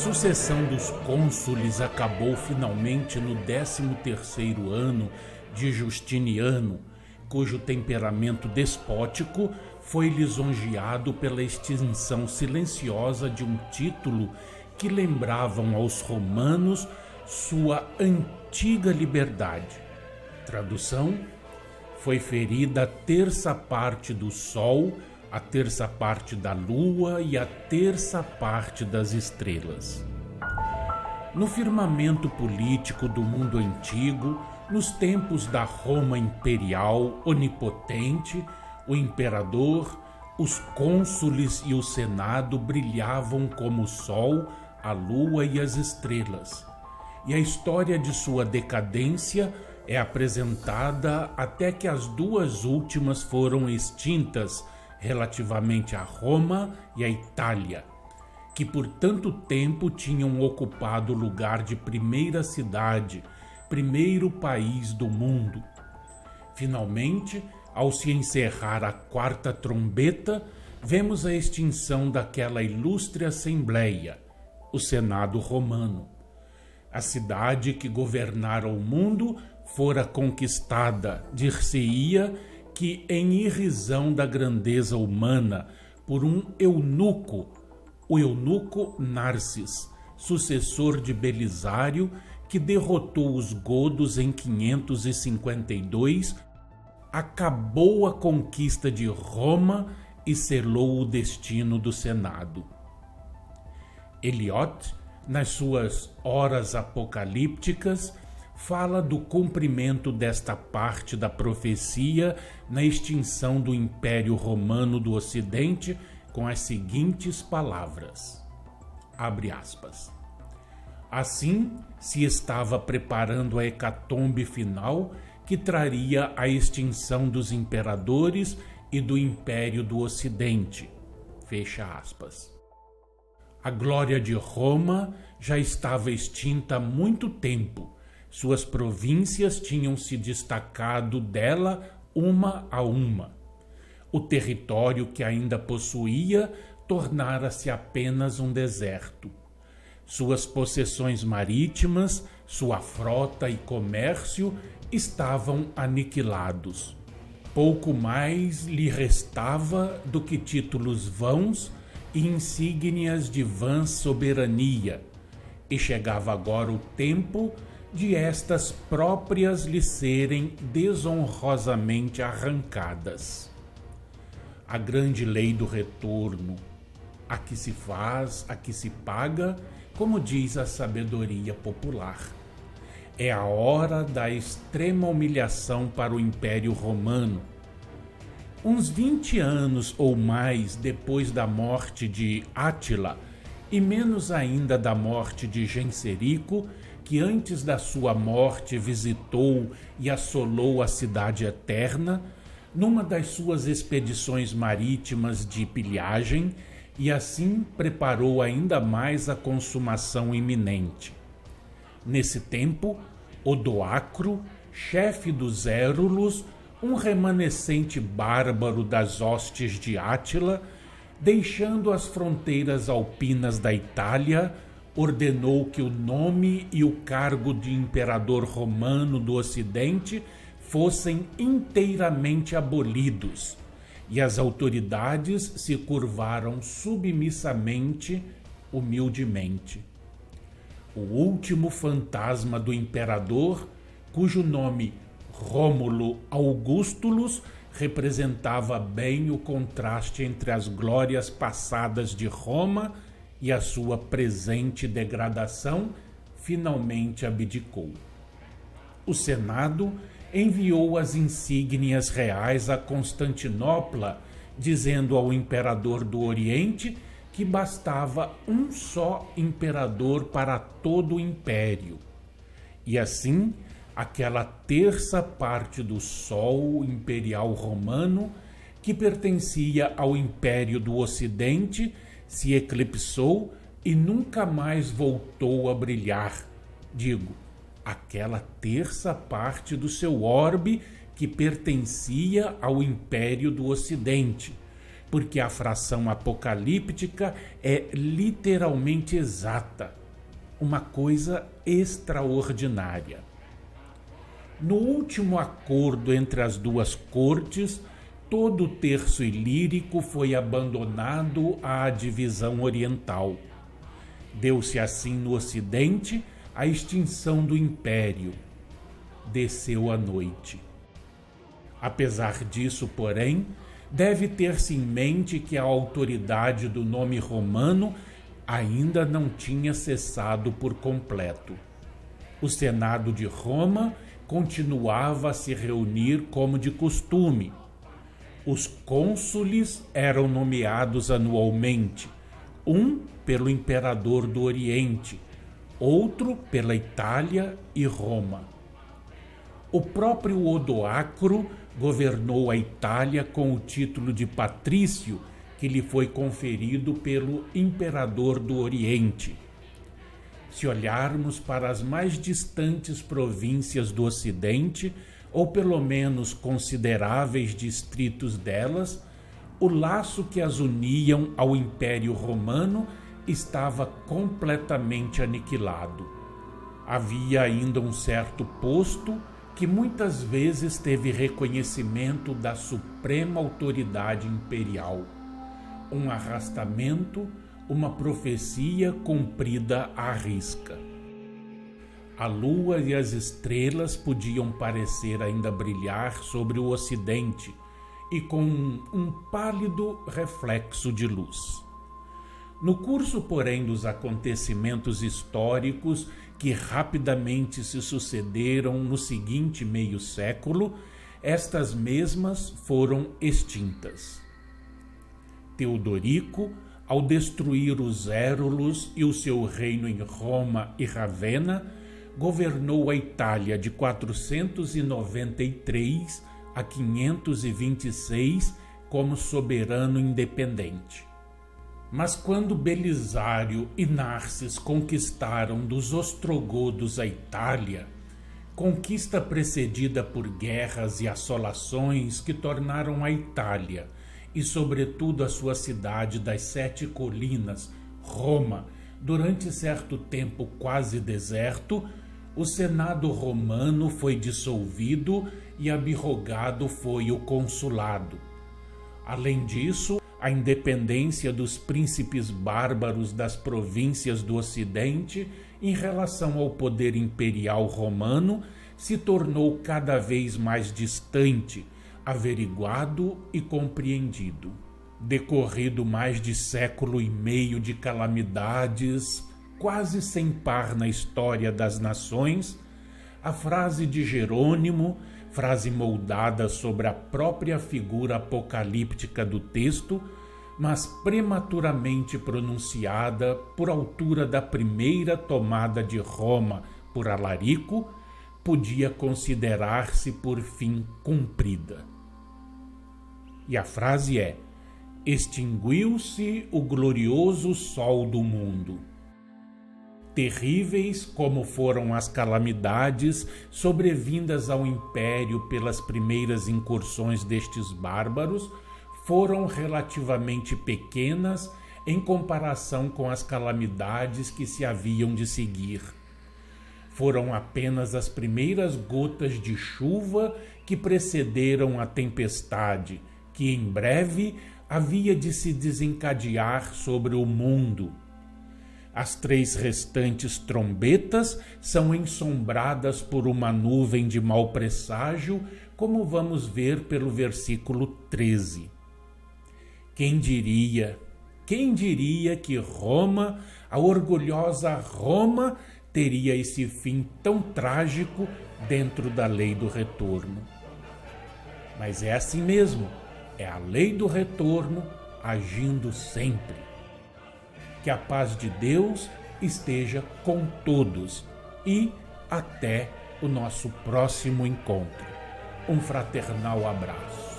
sucessão dos cônsules acabou finalmente no 13º ano de Justiniano, cujo temperamento despótico foi lisonjeado pela extinção silenciosa de um título que lembravam aos romanos sua antiga liberdade. Tradução: foi ferida a terça parte do sol, a terça parte da lua e a terça parte das estrelas. No firmamento político do mundo antigo, nos tempos da Roma imperial onipotente, o imperador, os cônsules e o senado brilhavam como o sol, a lua e as estrelas. E a história de sua decadência é apresentada até que as duas últimas foram extintas relativamente a Roma e a Itália, que por tanto tempo tinham ocupado o lugar de primeira cidade, primeiro país do mundo. Finalmente, ao se encerrar a quarta trombeta, vemos a extinção daquela ilustre assembleia, o Senado Romano. A cidade que governara o mundo fora conquistada, dir-se-ia que em irrisão da grandeza humana, por um eunuco, o eunuco Narcis, sucessor de Belisário, que derrotou os godos em 552, acabou a conquista de Roma e selou o destino do Senado. Eliot, nas suas Horas Apocalípticas, fala do cumprimento desta parte da profecia na extinção do Império Romano do Ocidente com as seguintes palavras, abre aspas: assim se estava preparando a hecatombe final que traria a extinção dos imperadores e do Império do Ocidente, fecha aspas. A glória de Roma já estava extinta há muito tempo. Suas províncias tinham se destacado dela uma a uma. O território que ainda possuía tornara-se apenas um deserto. Suas possessões marítimas, sua frota e comércio estavam aniquilados. Pouco mais lhe restava do que títulos vãos e insígnias de vã soberania, e chegava agora o tempo de estas próprias lhe serem desonrosamente arrancadas. A grande lei do retorno, a que se faz, a que se paga, como diz a sabedoria popular. É a hora da extrema humilhação para o Império Romano. Uns 20 anos ou mais depois da morte de Átila, e menos ainda da morte de Genserico, que antes da sua morte visitou e assolou a Cidade Eterna, numa das suas expedições marítimas de pilhagem, e assim preparou ainda mais a consumação iminente. Nesse tempo, Odoacro, chefe dos Érulos, um remanescente bárbaro das hostes de Átila, deixando as fronteiras alpinas da Itália, ordenou que o nome e o cargo de imperador romano do Ocidente fossem inteiramente abolidos, e as autoridades se curvaram submissamente, humildemente. O último fantasma do imperador, cujo nome Rômulo Augustulus representava bem o contraste entre as glórias passadas de Roma e a sua presente degradação, finalmente abdicou. O Senado enviou as insígnias reais a Constantinopla, dizendo ao imperador do Oriente que bastava um só imperador para todo o império. E assim, aquela terça parte do Sol imperial romano, que pertencia ao Império do Ocidente, se eclipsou e nunca mais voltou a brilhar. Digo, aquela terça parte do seu orbe que pertencia ao Império do Ocidente, porque a fração apocalíptica é literalmente exata, uma coisa extraordinária. No último acordo entre as duas cortes, todo o terço ilírico foi abandonado à divisão oriental. Deu-se assim no Ocidente a extinção do império. Desceu a noite. Apesar disso, porém, deve ter-se em mente que a autoridade do nome romano ainda não tinha cessado por completo. O Senado de Roma continuava a se reunir como de costume. Os cônsules eram nomeados anualmente, um pelo imperador do Oriente, outro pela Itália e Roma. O próprio Odoacro governou a Itália com o título de patrício que lhe foi conferido pelo imperador do Oriente. Se olharmos para as mais distantes províncias do Ocidente, ou pelo menos consideráveis distritos delas, o laço que as uniam ao Império Romano estava completamente aniquilado. Havia ainda um certo posto que muitas vezes teve reconhecimento da suprema autoridade imperial, um arrastamento, uma profecia cumprida à risca. A lua e as estrelas podiam parecer ainda brilhar sobre o Ocidente e com um pálido reflexo de luz. No curso, porém, dos acontecimentos históricos que rapidamente se sucederam no seguinte meio século, estas mesmas foram extintas. Teodorico, ao destruir os Érulos e o seu reino em Roma e Ravenna, governou a Itália de 493 a 526 como soberano independente. Mas quando Belisário e Narses conquistaram dos ostrogodos a Itália, conquista precedida por guerras e assolações que tornaram a Itália, e sobretudo a sua cidade das 7 colinas, Roma, durante certo tempo quase deserto, o Senado romano foi dissolvido e abirrogado foi o consulado. Além disso, a independência dos príncipes bárbaros das províncias do Ocidente em relação ao poder imperial romano se tornou cada vez mais distante, averiguado e compreendido. Decorrido mais de século e meio de calamidades, quase sem par na história das nações, a frase de Jerônimo, frase moldada sobre a própria figura apocalíptica do texto, mas prematuramente pronunciada por altura da primeira tomada de Roma por Alarico, podia considerar-se por fim cumprida. E a frase é: extinguiu-se o glorioso sol do mundo. Terríveis como foram as calamidades sobrevindas ao império pelas primeiras incursões destes bárbaros, foram relativamente pequenas em comparação com as calamidades que se haviam de seguir. Foram apenas as primeiras gotas de chuva que precederam a tempestade, que em breve havia de se desencadear sobre o mundo. As 3 restantes trombetas são ensombradas por uma nuvem de mau presságio, como vamos ver pelo versículo 13. Quem diria que Roma, a orgulhosa Roma, teria esse fim tão trágico dentro da lei do retorno? Mas é assim mesmo, é a lei do retorno agindo sempre. Que a paz de Deus esteja com todos e até o nosso próximo encontro. Um fraternal abraço.